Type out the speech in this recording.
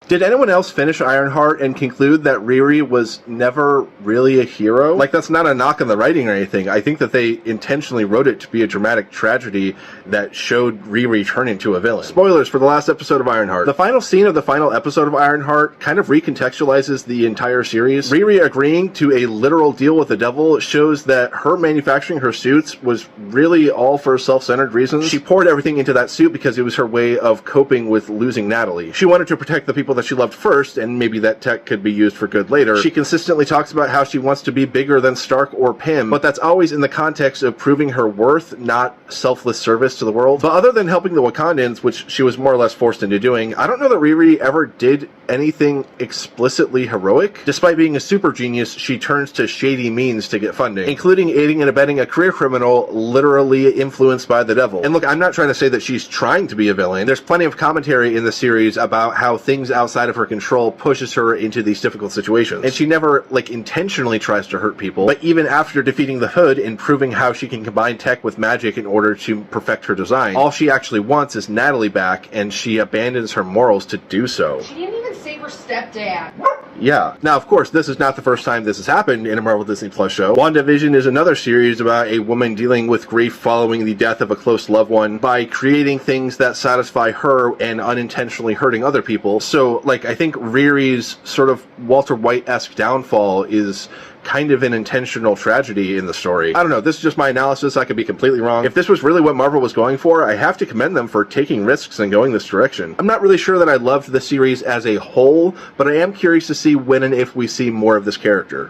Did anyone else finish Ironheart and conclude that Riri was never really a hero? Like, that's not a knock on the writing or anything. I think that they intentionally wrote it to be a dramatic tragedy that showed Riri turn into a villain. Spoilers for the last episode of Ironheart. The final scene of the final episode of Ironheart kind of recontextualizes the entire series. Riri agreeing to a literal deal with the devil shows that her manufacturing her suits was really all for self-centered reasons. She poured everything into that suit because it was her way of coping with losing Natalie. She wanted to protect the people that she loved first, and maybe that tech could be used for good later. She consistently talks about how she wants to be bigger than Stark or Pym, but that's always in the context of proving her worth, not selfless service to the world. But other than helping the Wakandans, which she was more or less forced into doing, I don't know that Riri ever did anything explicitly heroic. Despite being a super genius, she turns to shady means to get funding, including aiding and abetting a career criminal literally influenced by the devil. And look, I'm not trying to say that she's trying to be a villain. There's plenty of commentary in the series about how things outside of her control pushes her into these difficult situations. And she never, like, intentionally tries to hurt people, but even after defeating the Hood and proving how she can combine tech with magic in order to perfect her design, all she actually wants is Natalie back, and she abandons her morals to do so. She didn't even save her stepdad. Yeah. Now, of course, this is not the first time this has happened in a Marvel Disney Plus show. WandaVision is another series about a woman dealing with grief following the death of a close loved one by creating things that satisfy her and unintentionally hurting other people. So, like, I think Riri's sort of Walter White-esque downfall is kind of an intentional tragedy in the story. I don't know, this is just my analysis, I could be completely wrong. If this was really what Marvel was going for, I have to commend them for taking risks and going this direction. I'm not really sure that I loved the series as a whole, but I am curious to see when and if we see more of this character.